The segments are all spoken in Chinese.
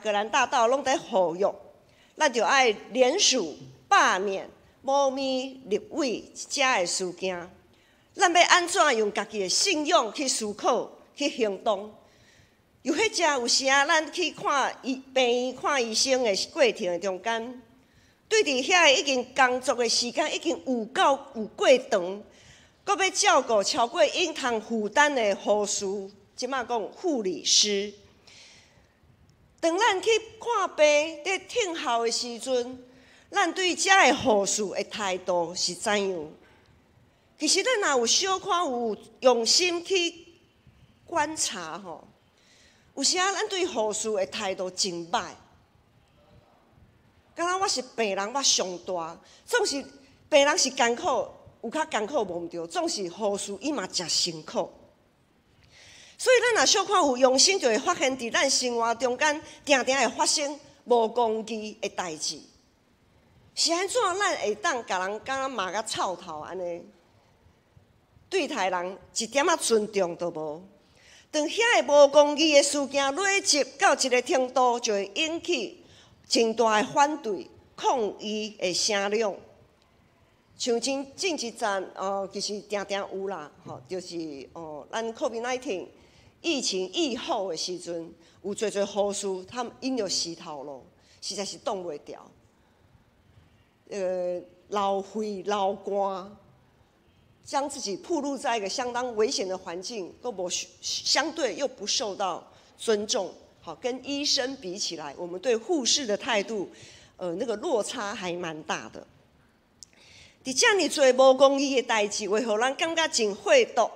格兰大道拢在呼吁，咱就爱联署罢免猫咪立委遮个事件。咱要安怎用家己的信用去思考、去行动？有迄只有时啊，咱去看病院、看医生的过程的中间，对伫遐已经工作的时间已经有过长，搁要照顾超过应通负担的护士，即马讲护理师。当咱去看病、伫听候的时阵，咱对遮个护士的态度是怎样？其实咱若有小可有用心去观察吼，有时啊，咱对护士的态度真歹。敢若我是病人，我上大，总是病人是艰苦，有较艰苦无毋对，总是护士伊嘛诚辛苦。所以咱若小可有用心，就会发现伫咱生活中间，定定会发生无公义的代志。是安怎咱会当甲人敢若骂甲臭头安尼？对待人一点仔尊重都无。当遐个无公义的事件累积到一个程度，就会引起真大的反对、抗议的声量。像前一阵其实定定有啦，就是咱 COVID-19 疫情以后的时阵，有侪护士他们因着死头路，实在是挡袂牢。老肺老肝。将自己暴露在一个相当危险的环境，相对又不受到尊重。好，跟医生比起来，我们对护士的态度，那个落差还蛮大的。伫遮尔多无公义的代志，会互咱感觉真血毒、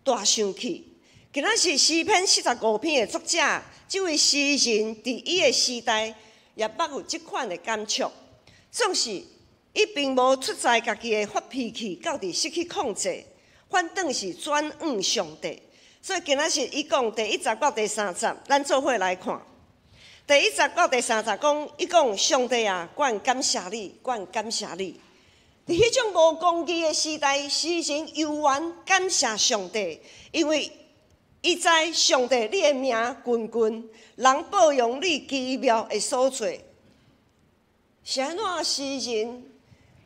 大生气。今仔是诗篇45篇的作者，这位诗人伫伊的时代也捌有即款的感触，总是。伊并无出在家己的发脾气，到底失去控制，反倒是转向上帝。所以今仔日伊讲第1节到第3节，咱做伙来看。第1节到第3节讲，伊讲上帝啊，我感谢你，我感谢你。伫迄种无公义的时代，诗人悠然感谢上帝，因为伊知上帝你的名君君，人报用你奇妙的所做。是安怎诗人？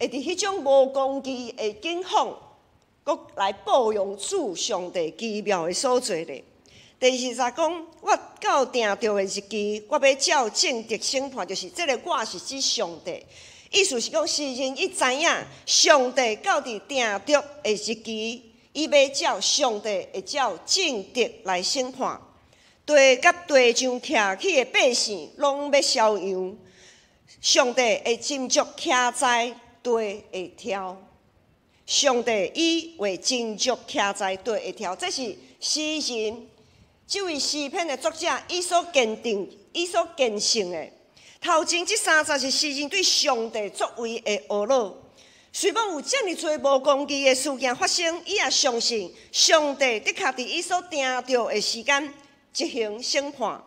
会伫迄种无公义的境况，搁来报用主上帝奇妙的所做咧。第20节讲，我到定着的日期，我要照正直审判，就是这个我是指上帝。意思是讲，诗人伊知影上帝到伫定着的日期，伊要照上帝会照正直来审判。地甲地上徛起的百姓，拢要烧羊。上帝会斟酌徛在地会挑，上帝伊会斟酌徛在地会挑，这是诗人这位诗篇的作者伊所坚定、伊所坚信的。头前这3节是诗人对上帝作为的懊恼。虽然有这么多无公义的事件发生，伊也相信上帝的确伫伊所定着的时间执行审判。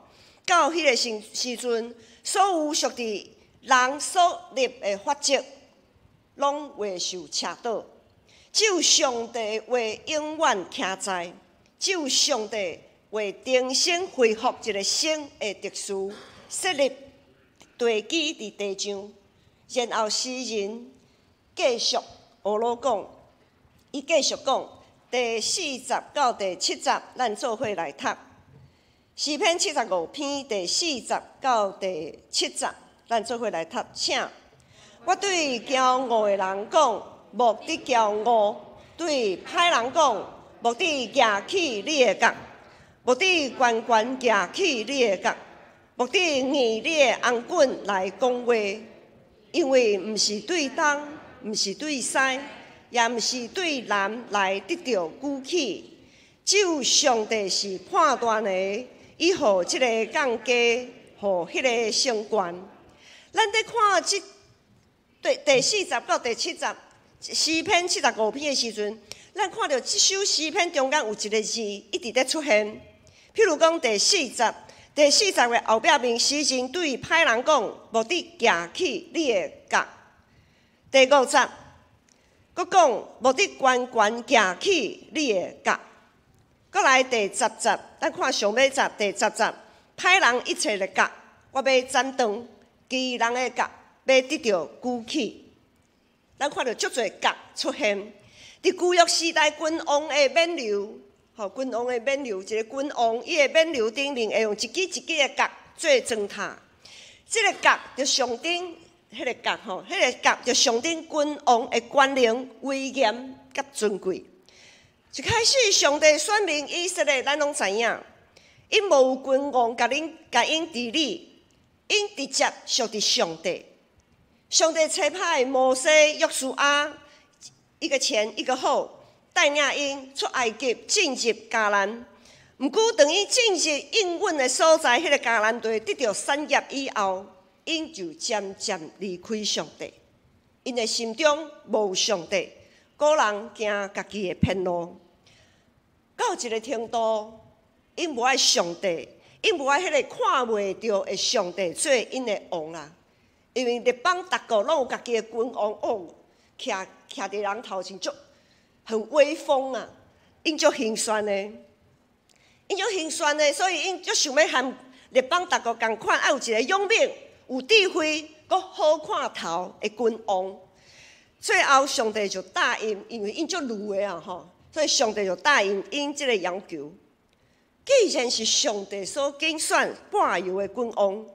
到迄个时阵，所有属伫人所立的法则，拢会受掐倒，只有上帝话永远徛在，只有上帝话重新恢复一个新的特殊，设立地基伫地上。然后诗人继续学老讲，伊继续讲第4节到第7节，咱做伙来读。诗篇75篇第4节到第7节，咱做伙来读，请。我对骄傲的人讲，莫得骄傲；对歹人讲，莫得举起你的角；莫得悬悬举起你的角；莫得以你的红棍来讲话，因为毋是对东，毋是对西，也毋是对南来得到举起。只有上帝是判断的，伊互即个降低，互迄个升悬。咱在看第4节到第7节诗篇75篇的时阵，咱看到这首诗篇中间有一个字一直在出现。譬如讲第4节的后壁面，诗人对歹人讲，莫得举起你的角。第5节，佮讲莫得悬悬举起你的角。佮来第10节，咱看上尾节第10节，歹人一切的角，我要斩断基人的角，要得到孤气。咱看到足侪角出现，伫旧约时代君王的冕旒，君王的冕旒，一个君王伊的冕旒顶面会用一支一支的角做砖塔，这个角就象征。迄个角迄个角就象征君王的权能、威严甲尊贵。一开始，上帝选民以色列，咱拢知影，因无有君王甲因治理，因直接属伫上帝。上帝差派摩西、约书亚，一个前一个后，带领因出埃及，进入迦南。毋过，当伊进入应允的所在，迄个迦南地得到产业以后，因就渐渐离开上帝，因的心中无上帝，个人行家己的偏路。到一个程度，因无爱上帝，因无爱迄个看袂到的上帝做因的王啦。因为列邦逐国拢有家己的君王，徛伫人头前，足很威风啊！因足兴炫的，所以因足想要和列邦逐国共款，爱有一个勇猛、有智慧、阁好看头的君王。最后，上帝就答应，因为因足愚的啊，所以上帝就答应因这个要求。既然是上帝所拣选拜由的君王，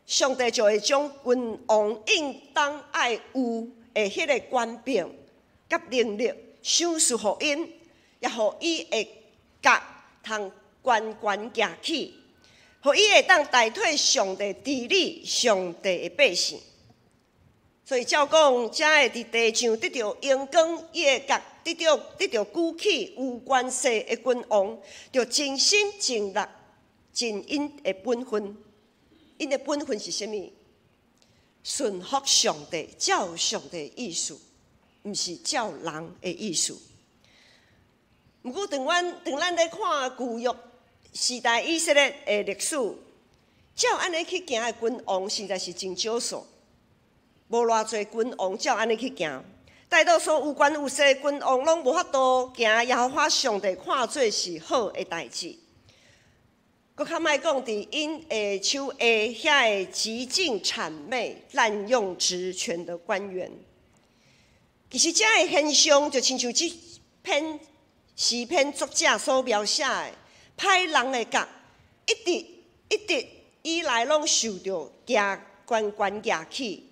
上帝就会将君王应当爱有的迄个权柄甲能力赏赐予因，也予伊会甲通悬悬举起，予伊会当代替上帝治理上帝的百姓。所以照讲，才会伫地上得到阳光，伊会甲得到举起有权势的君王，就尽心尽力尽因的本分。因的本分是啥物？顺服上帝，照上帝的意思，毋是照人的意思。毋过，当咱咧看旧约时代以色列的历史，照安尼去行的君王实在是真少数，无偌侪君王照安尼去行。大多数有权有势的君王，拢无法度行耶和华上帝看做是好的代志。搁较莫讲伫因手下遐个极尽谄媚、滥用职权的官员，其实这个现象就亲像这篇诗篇作者所描写的，歹人的角一直以来拢受到悬悬举起。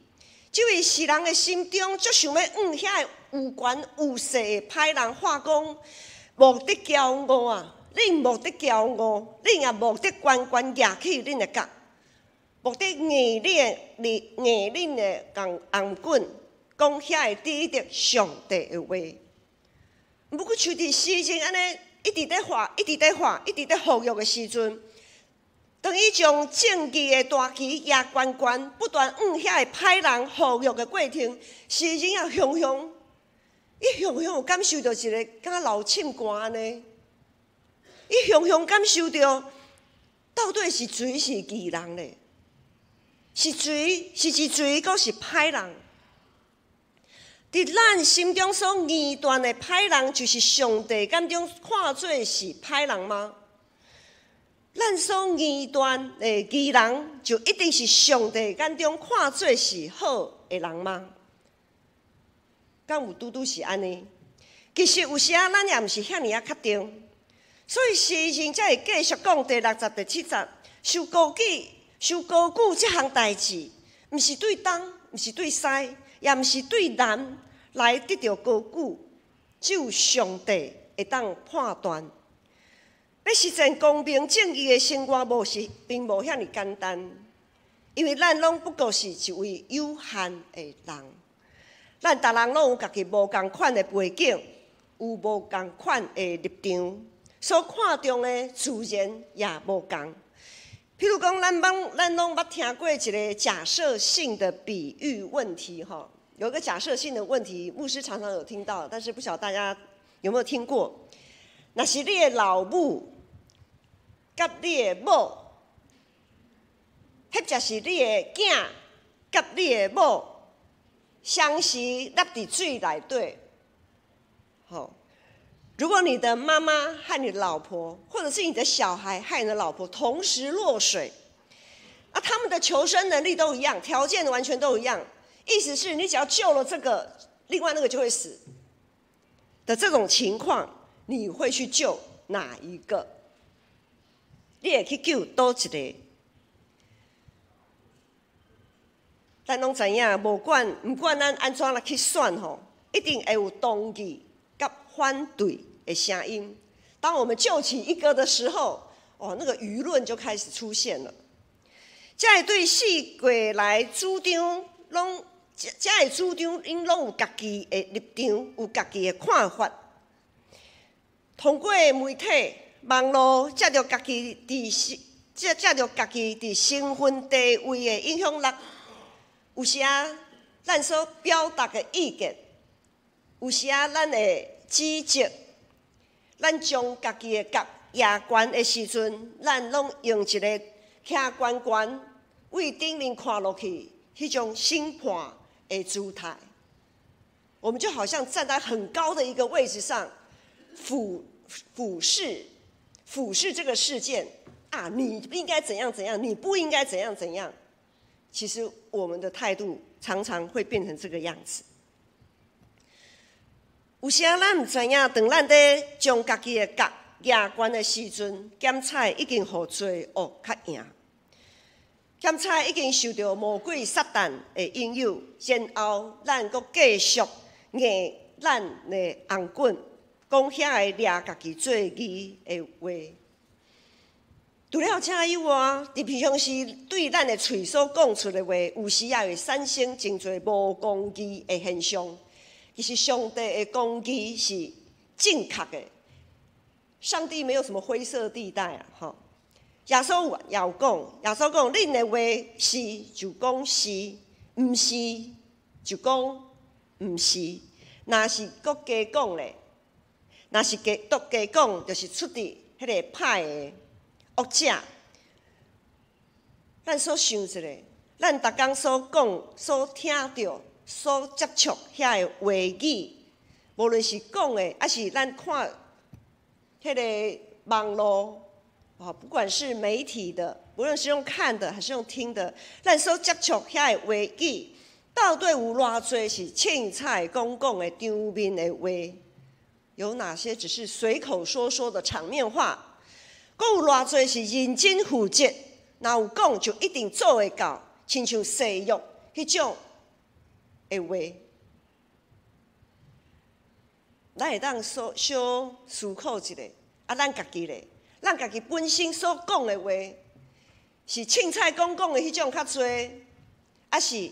这位诗人的心中，足想要遐个有权有势的歹人化工，目的骄傲啊！恁目的骄傲，恁也目的悬悬举起恁的角，目的硬恁的红棍，讲遐会抵得上帝的话。不过，像伫诗人安尼一直在画、一直在服役的时阵，当伊将正义的大旗压悬悬，不断遐个歹人服役的过程，诗人也雄雄有感受到一个敢老凊寒呢。伊雄雄感受到，到底是谁是义人呢？是谁？是谁？阁是歹人？伫咱心中所臆断的歹人，就是上帝眼中看做是歹人吗？咱所臆断的义人，就一定是上帝眼中看做是好的人吗？敢有拄拄是安尼？其实有时咱也毋是遐尔确定。所以诗人才会继续讲第60、第70，受高举这项代志，毋是对东，毋是对西，也毋是对南来得到高举，只有上帝会当判断。要实践公平正义的生活，并无遐尼简单，因为咱拢不过是一位有限的人，咱逐人拢有家己无共款的背景，有无共款的立场。所看重的自然也无同。譬如讲，咱拢捌听过一个假设性的比喻问题，有一个假设性的问题，牧师常常有听到，但是不晓得大家有没有听过？若是你的老母甲你的某，或者是你的囝甲你的某，相时落伫水内底，如果你的妈妈和你的老婆，或者是你的小孩和你的老婆同时落水，他们的求生能力都一样，条件完全都一样。意思是你只要救了这个，另外那个就会死的这种情况，你会去救哪一个？你会去救多一个？咱拢知影，不管咱安怎来去选吼，一定会有同意甲反对的声音。当我们救起一个的时候，那个舆论就开始出现了。这对四过来主张，这主张因拢有家己的立场，有家己的看法。通过媒体、网络，借着家己伫身份地位的影响力。有时咱所表达的意见，有时咱会指责，咱将家己的角压悬的时阵，咱拢用一个徛悬悬，为顶面看落去，迄种审判的姿态。我们就好像站在很高的一个位置上，俯视这个事件啊，你应该怎样怎样，你不应该怎样怎样。其实我们的态度常常会变成这个样子。有时咱唔知影，当咱在将家己的角压悬的时阵，检察已经互罪恶较赢，检察已经受到魔鬼撒旦的引诱，然后咱阁继续硬咱的红棍，讲遐个掠家己做义的话。除了这以外，伫平常时对咱的嘴所讲出的话，有时也会产生真侪无公义的现象。其实上帝的公义是正确的，上帝没有什么灰色地带啊！哈，耶稣也有讲，耶稣讲，恁的话是就讲是，毋是就讲毋是。若是搁加讲咧，若是加讲，就是出伫迄个歹的。恶者，咱所想一下，咱逐工所讲、所听到、所接触遐个话语，无论是讲的，还是咱看迄个网络，不管是媒体的，无论是用看的还是用听的，咱所接触遐个话语，到底有偌侪是凊彩讲的场面的话？有哪些只是随口说的场面话？阁有偌侪是认真负责，若有讲就一定做会到，亲像誓约迄种的话，咱会当小思考一下。咱家己咧，咱家己本身所讲的话，是凊彩讲的迄种较侪，还是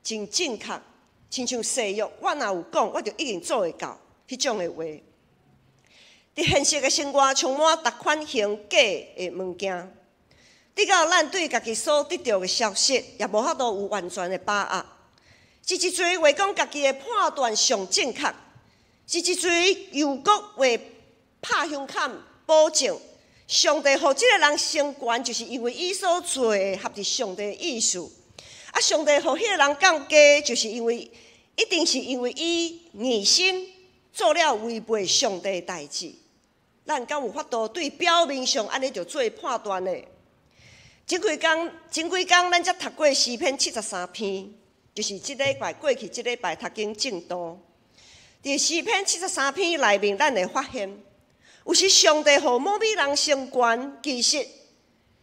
真正确，亲像誓约，我若有讲，我就一定做会到迄种的话。伫现实的生活充满逐款形假的物件，直到咱对家己所得到的消息，也无法度有完全的把握。一嘴话讲家己的判断上正确，一嘴又搁为拍胸坎保证，上帝互即个人升官，就是因为伊所做的合乎上帝的意思。上帝互迄个人降低，就是因为一定是因为伊硬心做了违背上帝的代志。咱敢有法度对表面上安尼就做判断呢？前几工，咱才读过诗篇73篇，就是即礼拜过去即礼拜读经正道。伫诗篇73篇内面，咱会发现，有时上帝互某某人升官，其实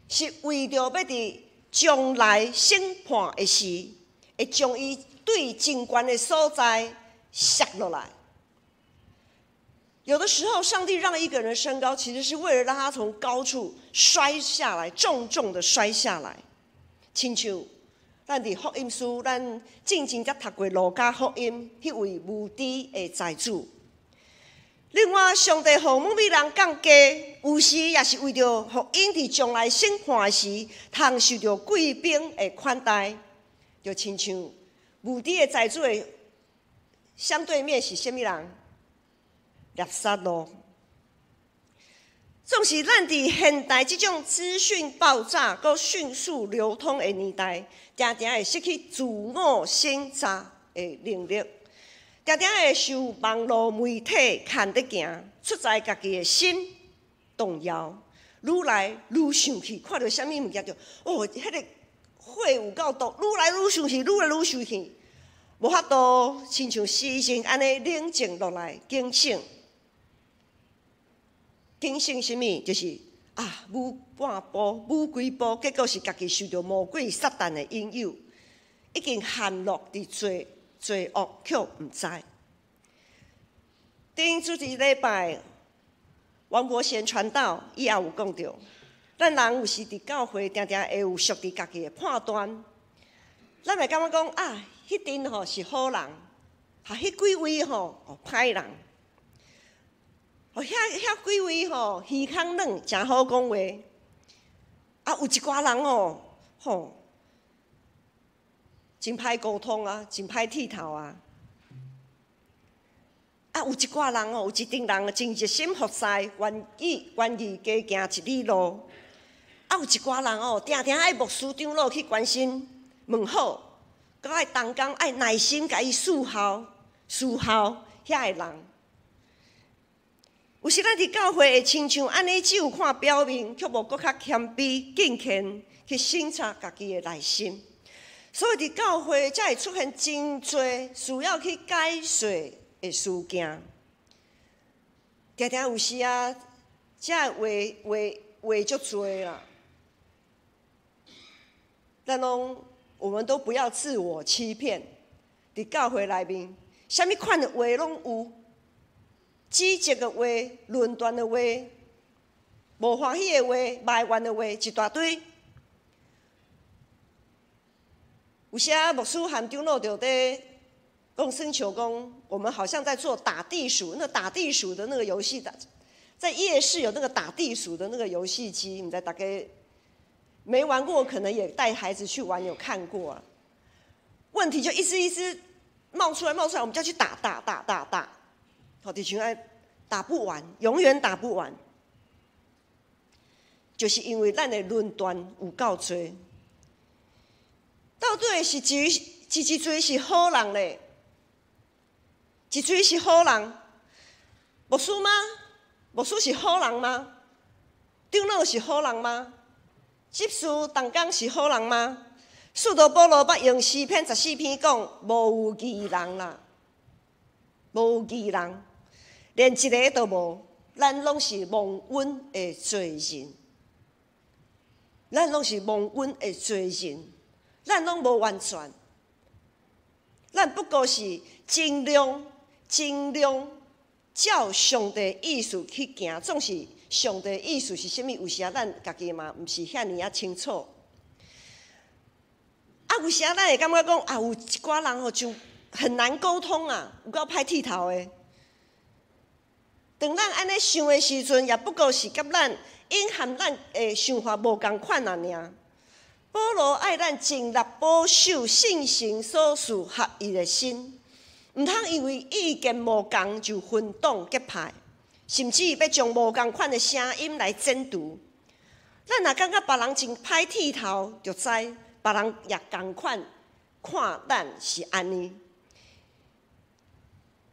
是为着要伫将来审判的时，会将伊对真悬的所在削落来。有的时候，上帝让一个人升高，其实是为了让他从高处摔下来，重重的摔下来。亲像咱伫福音书，咱正才读过路加福音，迄位无知的财主。另外，上帝互某某人降低，有时也是为着互因伫将来审判时，通受到贵宾的款待。就亲像无知的财主的相对面是甚物人？垃圾咯。总是咱伫现代这种资讯爆炸、佮迅速流通的年代，常常会失去自我审查的能力，常常会受网络媒体牵得行，出在家己的心动摇，愈来愈生气，看到啥物物件就迄个火有够毒，愈来愈生气，愈来愈生气，无法度亲像诗人安尼冷静落来，警醒。警醒什么？就是舞半步，舞几步，结果是家己受到魔鬼撒旦的引诱，已经陷落伫罪恶，却毋知。顶主一礼拜，王国贤传道，伊也有讲到，咱人有时伫教会，定定会有属伫家己的判断，咱会感觉讲迄阵吼是好人，迄几位吼歹人。遐几位吼，耳孔软，真好讲话。有一寡人真歹沟通真歹剃头有一寡人有一群人真热心服侍，愿意加行一里路。有一寡人定定爱牧师长老去关心问好，搁爱同工爱耐心甲伊伺候遐个人。有时咱伫教会会亲像安尼，只有看表面，却无搁较谦卑敬虔去省察家己的内心。所以伫教会才会出现真多需要去解说的事件。常常有时这话足多啦。我们都不要自我欺骗。伫教会内面，啥物款的话拢有。指责的话、论断的话、无欢喜的话、埋怨的话，一大堆。有些牧师和长老就在讲生求讲，我们好像在做打地鼠，那打地鼠的那个游戏，在夜市有那个打地鼠的那个游戏机，你在大概没玩过，可能也带孩子去玩，有看过问题就一只一只冒出来，我们就要去打。好，弟兄爱打不完，永远打不完，就是因为咱的论断有够多。到底是一堆是好人咧？一堆是好人？牧师吗？牧师是好人吗？长老是好人吗？执事同工是好人吗？使徒保罗捌用诗篇14篇讲，无有义人啦，无有义人。连一个都无，咱拢是蒙恩的罪人，咱拢无完全，咱不过是尽量照上帝意思去行，总是上帝意思是啥物？有时咱家己嘛，毋是遐尔清楚。有时咱会感觉讲有一寡人就很难沟通有够歹剃头的。当咱安尼想的时阵，也不过是甲咱因和咱的想法无共款尔。保罗爱咱尽力保守信心所属合一的心，毋通因为意见无共就分党结派，甚至要将无共款的声音来争夺。咱若感觉别人真歹剃头，就知别人也共款看咱是安尼。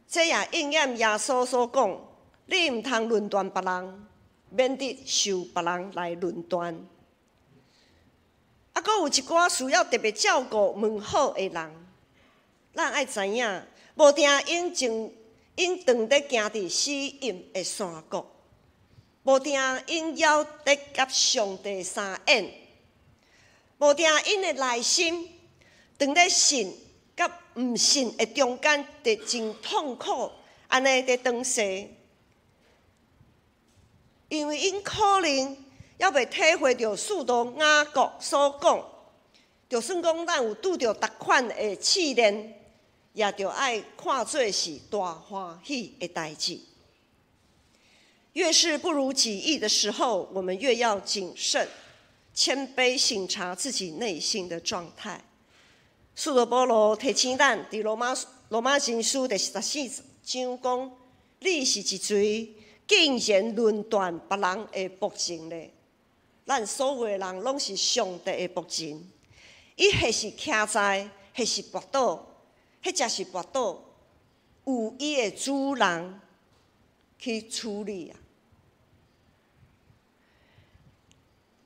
这也应验耶稣所讲。你毋通论断别人，免得受别人来论断。阁有一寡需要特别照顾问好的人，咱爱知影，无定因当在行伫死荫的山谷，无定因要伫甲上帝相ain无定因的内心当在信甲毋信的中间，伫真痛苦，安尼伫当西。因为因可能还未体会到使徒雅各所讲，就算讲咱有拄着逐款的试炼，也着爱看做是大欢喜的代志。越是不如己意的时候，我们越要谨慎、谦卑省察自己内心的状态。使徒保罗提醒咱，伫罗马前书第14章讲，你是一罪。竟然论断别人的仆人咧，咱所有的人拢是上帝的仆人。伊或是徛在，或是跋倒，迄才是跋倒，有伊的主人去处理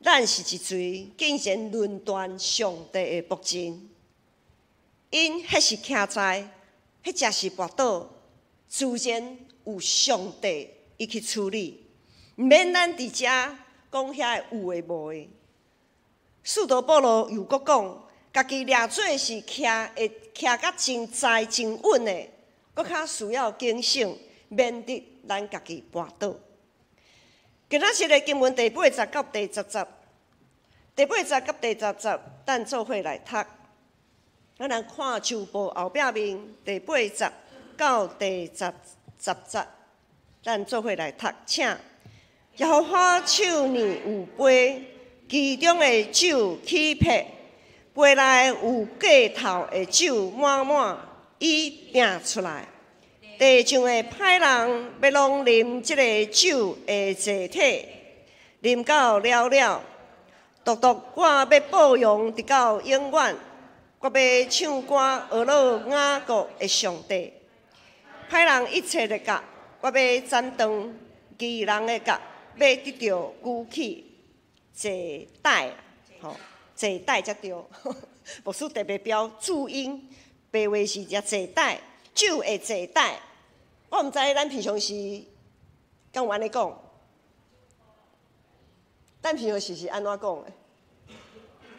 咱是一嘴竟然论断上帝的牧人，因迄是徛在，迄才是跋倒，自然有上帝伊去处理，毋免咱伫遮讲遐有诶无诶。使徒保罗又搁讲，家己掠做是徛甲真栽真稳诶，搁较需要警醒，免得咱家己跋倒。今仔日的经文第80到第10节，第80到第10节，咱做伙来读。咱来看旧报后壁面第80到第10节，咱做伙来读，请。耶和华手里有杯，其中的酒起撇，杯内有过头的酒满满，伊拼出来。地上的歹人要拢啉这个酒的集体，啉到了了，独独我要保养直到永远。我要唱歌学乐雅各的上帝。歹人一切的角，我要斩断；其人的角，要得到举起。坐带，吼，坐带才对。牧师特别标注音，白话是只坐带，酒的坐带。我毋知咱平常时敢有安尼讲，咱平常时是安怎讲的？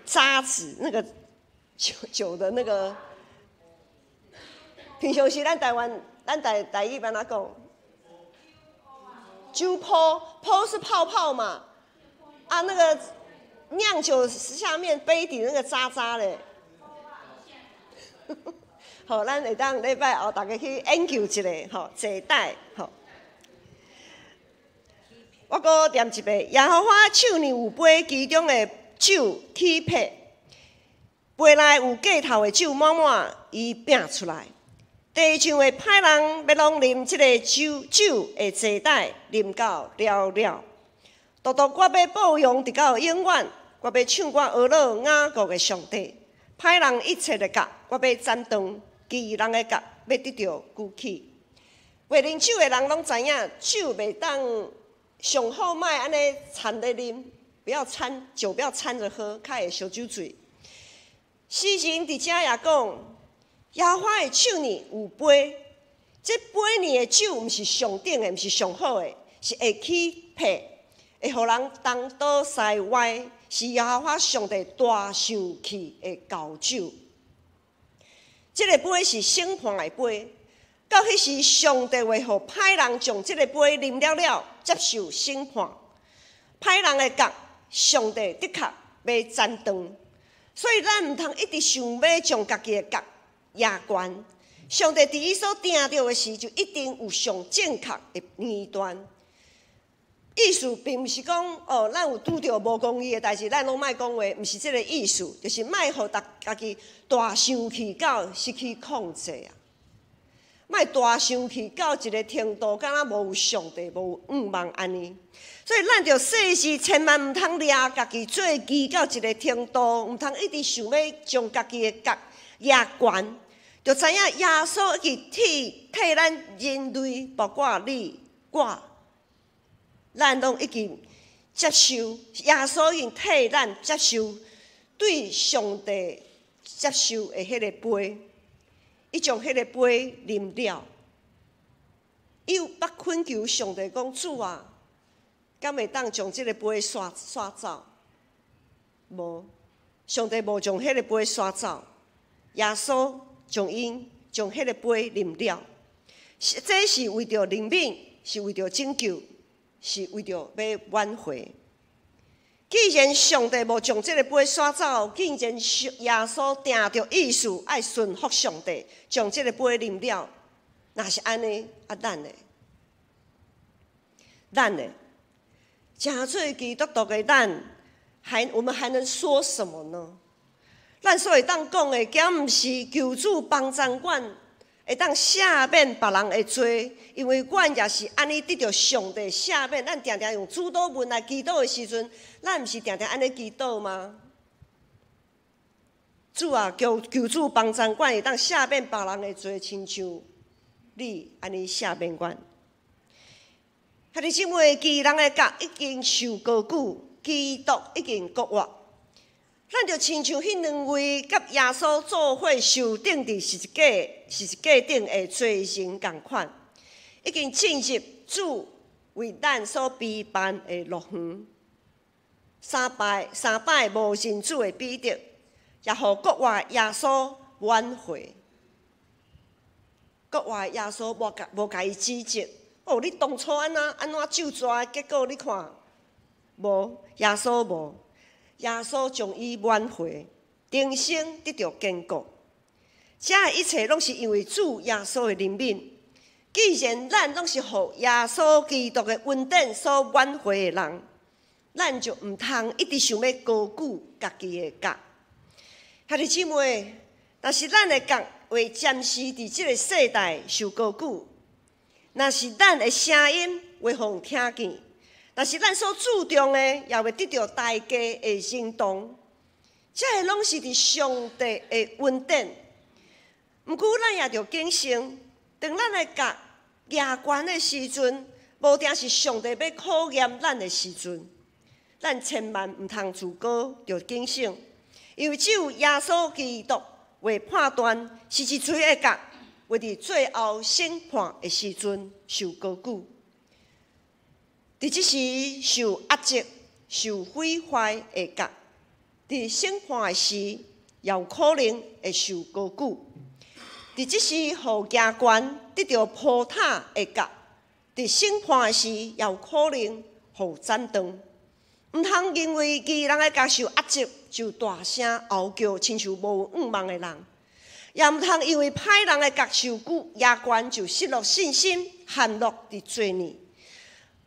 渣子那个酒的那个，平常时咱台湾咱台语安怎讲？酒泡是泡泡嘛，啊那个酿酒下面杯底那个渣渣嘞。好，咱会当礼拜后大家去研究一下，吼，坐带，吼。我搁念一遍，耶和华手里有杯，其中的酒起撇，杯内有过头的酒满满，伊拼出来。地上的歹人要拢啉这个酒的坐带，啉到了了。独独我要保养直到永远，我要唱歌学乐雅各的上帝。歹人一切的角，我要斩断。其人的角要得到举起，会啉酒的人拢知影，酒袂当上好莫安尼掺咧啉，不要掺酒，不要掺着喝，较会烧酒醉。诗人伫遮也讲，耶和华的手里有杯，这杯里的酒毋是上等的，毋是上好的，是会起撇，会互人东倒西歪，是耶和华上帝大生气的高酒。这个杯是审判的杯，到迄时上帝会互歹人将这个杯啉了了，接受审判。歹人的角，上帝的确要斩断，所以咱毋通一直想要将家己的角压悬。上帝伫伊所定着的时，就一定有上正确的年段。意思并毋是讲哦，咱有拄着无公义的代志，咱拢莫讲话，毋是这个意思，就是莫互家己大生气到失去控制啊！莫大生气到一个程度，敢若无有上帝，无有望安尼。所以咱着世事千万毋通掠家己做记到一个程度，毋通一直想要将家己的角压悬。着知影耶稣已经替咱人类，包括你我。咱拢已经接受，耶稣已经替咱接受对上帝接受的迄个杯，伊将迄个杯啉了。伊有捌恳求上帝讲：主啊，敢会当将即个杯刷走？无，上帝无将迄个杯刷走，耶稣将迄个杯啉了。这是为着怜悯，是为着拯救。是为着要挽回。既然上帝无将这个杯刷走，既然耶稣定着意思爱顺服上帝，将这个杯啉了，若是安尼，啊，咱呢，真做基督徒的咱，我们还能说什么呢？咱所会当讲的，敢毋是求主帮掌管？会当赦免别人的罪，因为阮也是安尼得到上帝赦免。咱常常用主祷文来祈祷的时阵，咱毋是常常安尼祈祷吗？主啊，求主帮掌管，会当赦免别人的罪，亲像你安尼赦免阮。遐弟姊妹，其人的角已经受高举，基督已经国活。咱就亲像迄两位甲耶稣做伙受钉伫十字架顶的罪人共款，已经进入主为咱所备办的乐园。三拜无认主的彼得，也互国外耶稣挽回。国外耶稣无甲伊指责，哦，你当初安怎救抓，结果你看无，耶稣无。耶稣将伊挽回，人生得到坚固。这一切拢是因为主耶稣的怜悯。既然咱拢是互耶稣基督的恩典所挽回的人，咱就毋通一直想要高举家己的角。兄弟姊妹，若是咱的角会暂时伫即个世代受高举，若是咱的声音会互人听见。若是咱所注重的，也会得到大家的认同，这个拢是伫上帝的恩典。毋过，咱也着警醒，当咱的角牙悬的时阵，无定是上帝要考验咱的时阵，咱千万毋通自高，着警醒，因为只有耶稣基督会判断是一锤的角，会伫最后审判的时阵受高举。伫即时受压制、受毁坏的角，伫审判的时也有可能会受高举。伫即时互牙悬得到破塔的角，伫审判的时也有可能互斩断。毋通因为义人的角受压制，就大声嚎叫，亲像无仰望的人；也毋通因为歹人的角受牙悬，就失落信心，陷落伫罪孽。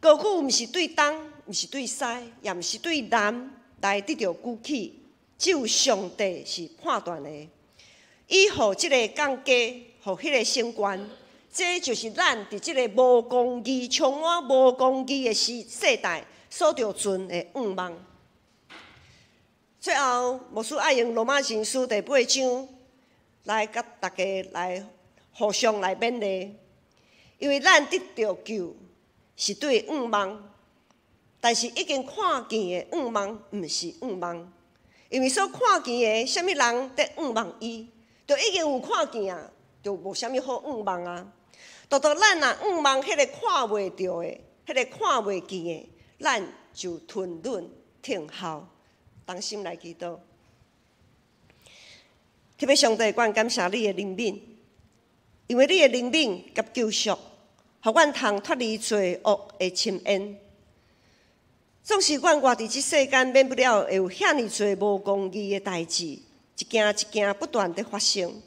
高举毋是对东，毋是对西，也毋是对南来得到举起，只有上帝是判断的。伊互即个降低，互迄个升悬，这就是咱伫即个无公义、充满无公义的世代所着存的仰望。最后，牧师爱用罗马人书第8章来甲大家来互相来勉励，因为咱得到救。是对仰望，但是已经看见的仰望，毋是仰望。因为所看见的，啥物人在仰望伊，就已经有看见啊，就无啥物好仰望啊。独咱若仰望迄个看袂到的，迄个看袂见的，咱就吞忍听候，当心来祈祷。特别上帝，阮感谢你的怜悯，因为你的怜悯甲救赎。互阮通脱离罪恶的侵淹，总是阮活伫即世间，免不了会有遐尼侪无公义的代志，一件一件不断地发生，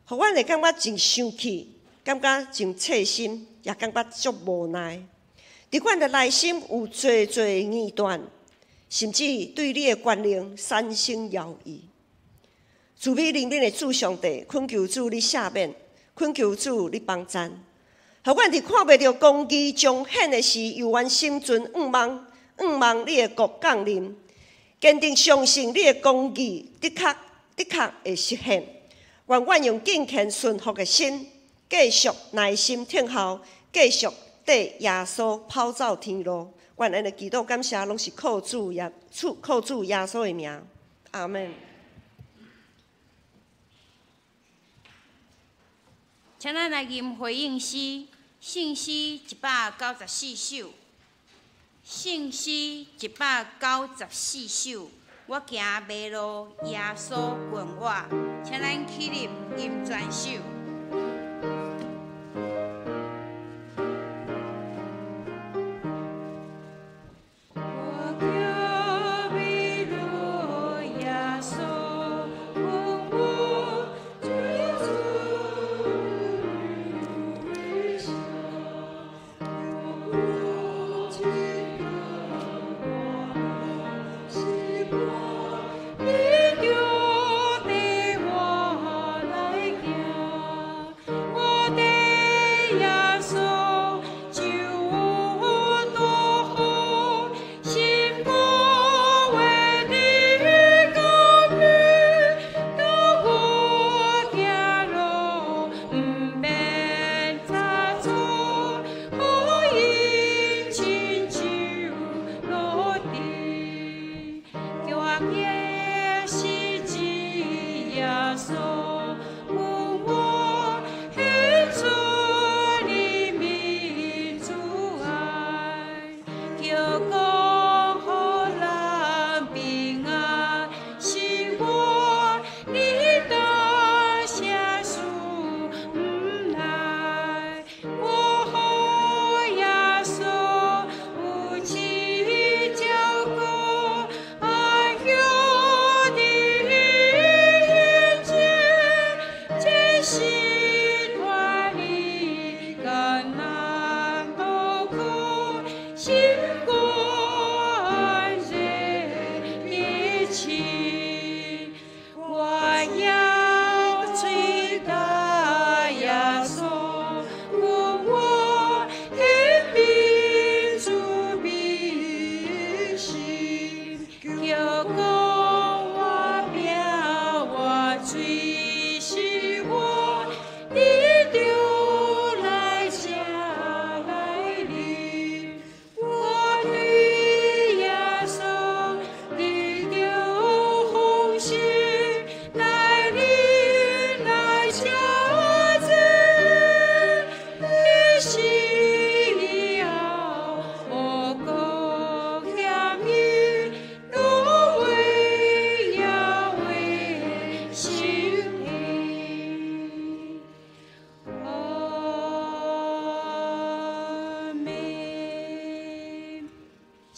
互阮会感觉真生气，感觉真刺心，也感觉足无奈。伫阮的内心有侪疑断，甚至对你的权能产生犹豫。慈悲怜悯的主上帝，恳求主你赦免，恳求主你帮赞。互阮伫看袂到公义彰显的时，由阮心存仰望你的国降临，坚定相信你的公义的确会实现。愿阮用敬虔顺服的心，继续耐心听候，继续缀耶稣跑走天路。愿安尼祈祷感谢，拢是靠主耶稣的名，阿门。请咱来吟回应诗，信诗194首，信诗194首。我行迷路，耶稣伴我，请咱起立吟全首。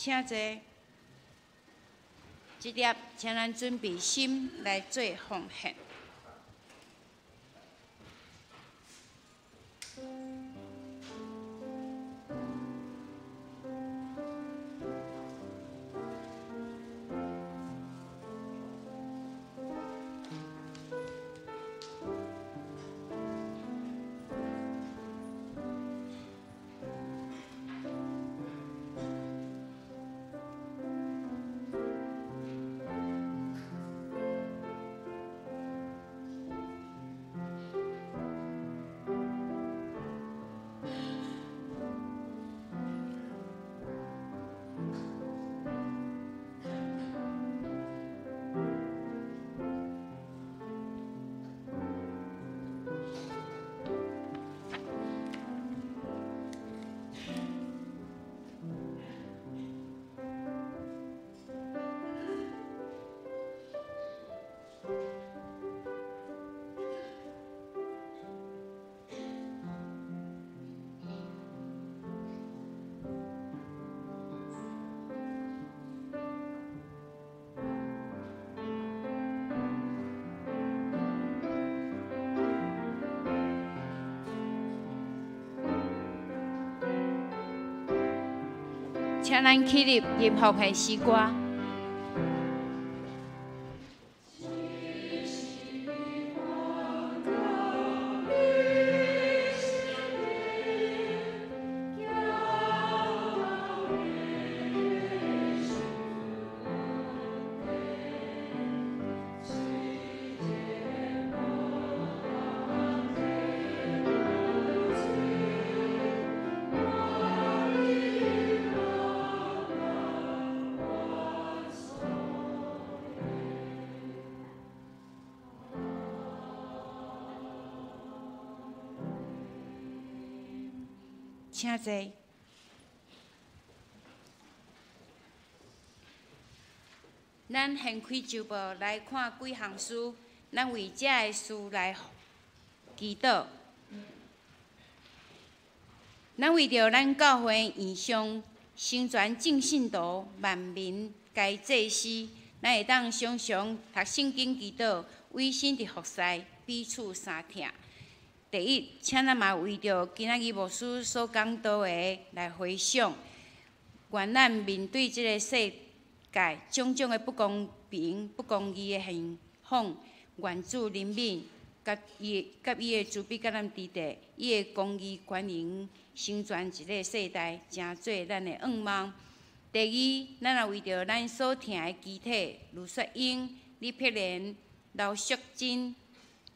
请坐，这粒，请咱准备心来做奉献。请咱起立，入福的诗歌。请坐。咱掀开周报来看几项书，咱为这个书来祈祷。咱为着咱教会意向成全正信徒万民该祭司，咱会当常常读圣经祈祷，委身伫服侍，彼此相听。第一，请咱嘛为着今仔日牧师所讲到的来回想，愿咱面对这个世界种种的不公平、不公义的现况，愿主怜悯，甲伊的慈悲甲咱支持，伊的公义权能成全一个世代，成做咱的愿望。第二，咱也为着咱所听的肢体，卢雪英、李碧莲、刘淑珍、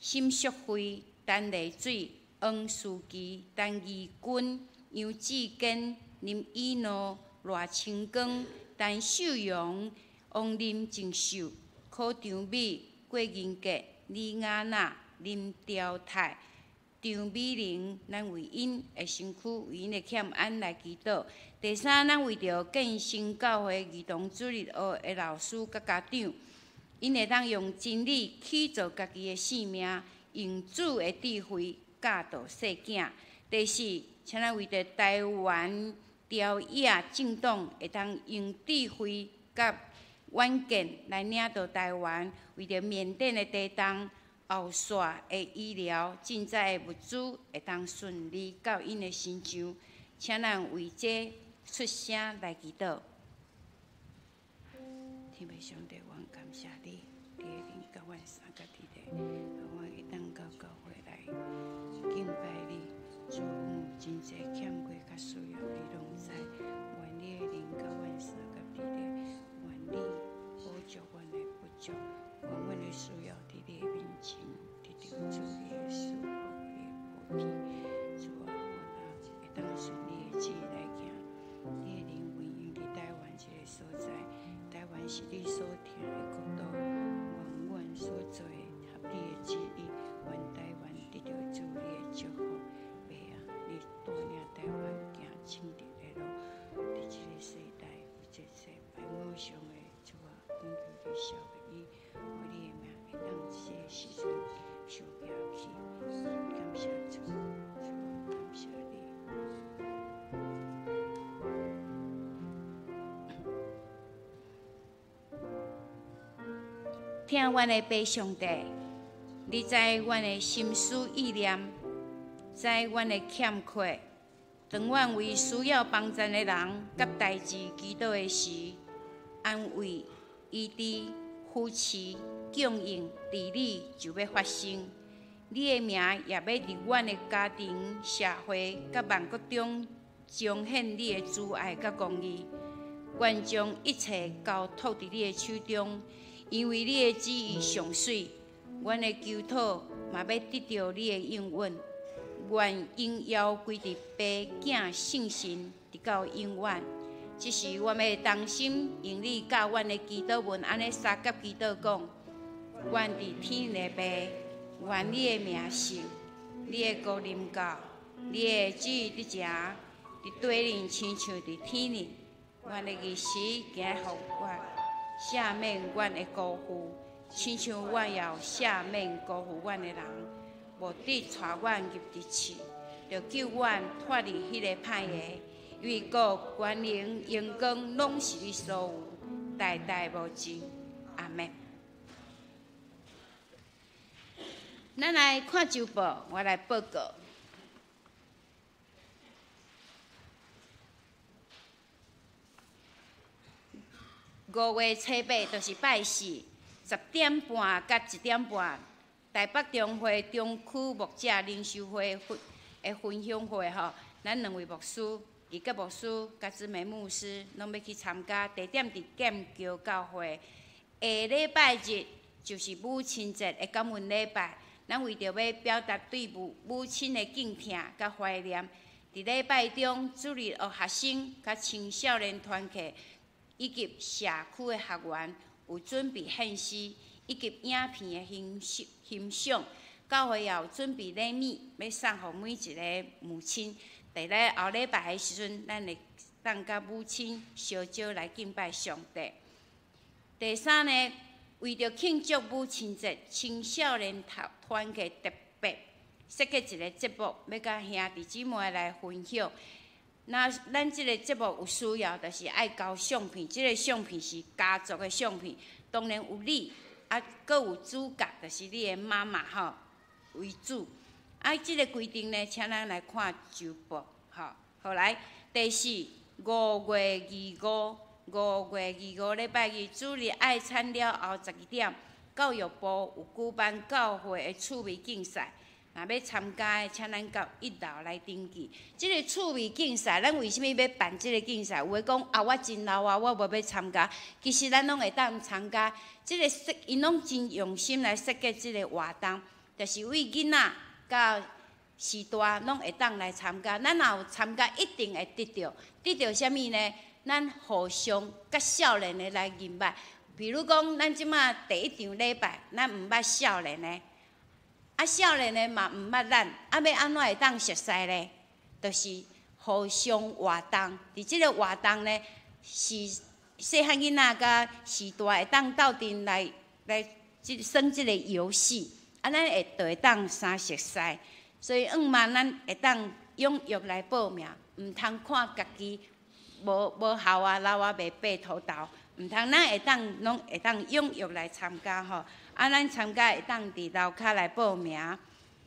沈淑慧、陈丽水、王思琪、陈义君、杨志坚、林以诺、赖清光、陈秀荣、王林正秀、柯长美、郭银杰、李雅娜、林朝泰、张美玲，咱为因的身躯、为因的欠安来祈祷。第三，咱为着建新教会儿童主日学的老师甲家长，因会当用真理起造家己的性命，用主的智慧教导细囝。第四，请咱为着台湾朝野政党会当用智慧甲远见来领导台湾，为着缅甸的地动、后续的医疗、赈灾的物资会当顺利到因的身上，请咱为这出声来祈祷。天父上帝，我感谢你，你的灵甲阮三个伫咧，我会当到教会来敬拜你。主真济欠过甲需要你拢知，愿你的灵甲阮三个伫咧，愿你补足阮的不足，愿阮的需要伫你的面前，得到主你的赐福，你的保庇。主啊，我会当顺你的旨意来行。你的灵运用伫台湾这个所在，台湾是你所听的国度，愿阮所做的合你的旨意，愿台湾得到主你的祝福。爸啊，你带领台湾行正直的路，伫这个时代有这些拜偶像的主啊，恳求你消灭伊，为你的名会当这个时阵受压去。感谢主，主啊，感谢你。听阮的爸上帝，你知阮的心思意念，知阮的欠缺。当阮为需要帮助的人甲代志祈祷的时，安慰、医治、扶持、供应、治理就要发生。你的名也要伫阮的家庭、社会甲万国中彰显你的慈爱甲公义。愿将一切交托伫你的手中。因为你的旨意上水，阮的求祷嘛要得到你的应允。愿应邀归伫爸囝圣神，直到永远。这时，我们同心用你教阮的祈祷文，安尼三甲祈祷讲：愿伫天的爸，愿你的名圣，你的国临到，你的旨意伫遮，伫地里亲像伫天里。愿的日时行互我。赦免阮的辜负，亲像我也赦免辜负阮的人，无得带阮入地狱，着救阮脱离迄个歹个。因为国、权能、荣光，拢是你所有，代代无尽。阿门。咱来看周报，我来报告。5月初8就是拜四，10点半甲1点半，台北中会中区牧者灵修会的分享会吼，咱2位牧师、李格牧师甲姊妹牧师拢要去参加，地点伫剑桥教会。下礼拜日就是母亲节的感恩礼拜，咱为着要表达对母亲的敬听甲怀念，伫礼拜中主日学学生甲青少年团契。以及社区的学员有准备献诗，以及影片的欣赏。教会也有准备礼物，要送互每一个母亲。伫咧后礼拜的时阵，咱会当甲母亲相招来敬拜上帝。第三呢，为着庆祝母亲节，青少年团契特别设计一个节目，要甲兄弟姊妹来分享。那咱即个节目有需要，就是爱交相片。即个相片是家族的相片，当然有你，啊，阁有主角，就是你的妈妈吼为主。啊，即个规定呢，请咱来看周报，吼。后来第四，5月25礼拜日主日爱餐了后12点，教育部有举办教会的趣味竞赛。若要参加的，请咱到1楼来登记。即个趣味竞赛，咱为什么要办即个竞赛？有诶讲啊，我真老啊，我无要参加。其实咱拢会当参加。即个因拢真用心来设计即个活动，就是为囡仔到时大拢会当来参加。咱若有参加，一定会得到。得到啥物呢？咱互相甲少年的来认捌。比如讲，咱即马第1场礼拜，咱毋捌少年的。啊，少年的嘛毋捌咱，啊要安怎会当熟悉呢？就是互相活动，伫即个活动呢，是细汉囡仔甲时大会当斗阵来耍即个游戏，啊，咱就会当相熟悉。所以，嘛，咱会当踊跃来报名，毋通看家己无效啊，老啊袂爬土豆，毋通咱会当拢会当踊跃来参加吼。啊，咱参加会当伫楼骹来报名。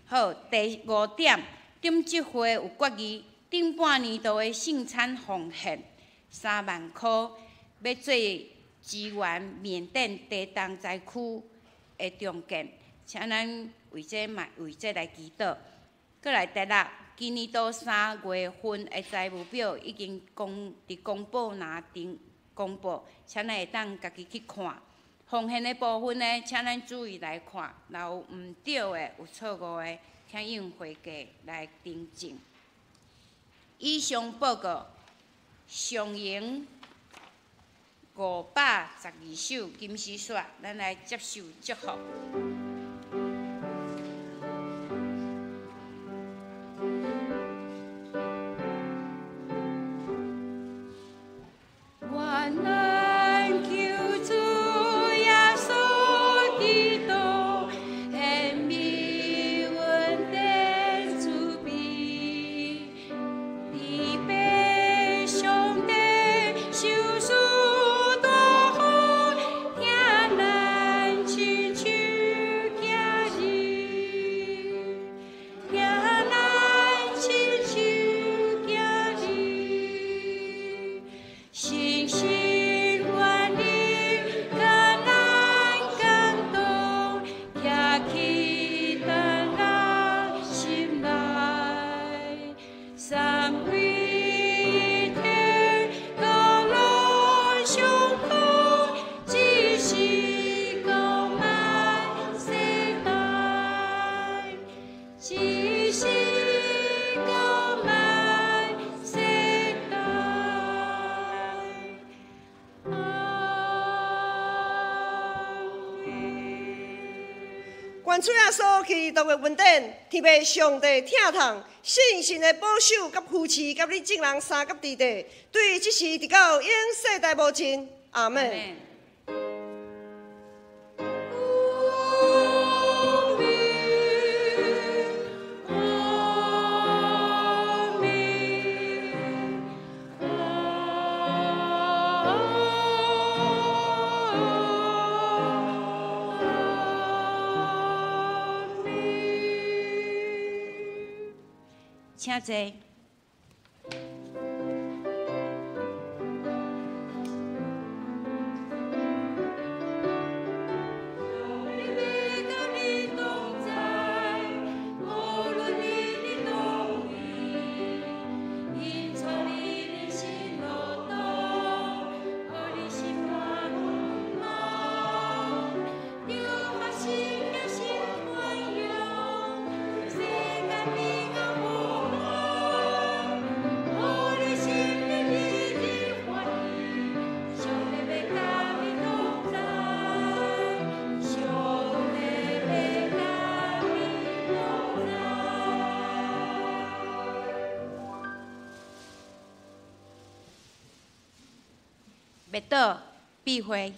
好，第5点，点即会有决议，顶半年度的盛产奉献3万块，要做支援缅甸地动灾区的重建，请咱为这来祈祷。过来第6，今年度3月份的财务表已经伫公报栏顶公布，请咱会当家己去看。奉献的部分呢，请咱注意来看，若有毋对的、有错误的，请用会计来订正。以上报告上营512首金丝雪，咱来接受祝福。愿主耶稣基督的恩典，天父上帝疼痛、信心的保守，甲扶持，甲你众人三甲地地，对即时直到永世代无尽。阿门。请坐。灭岛闭会。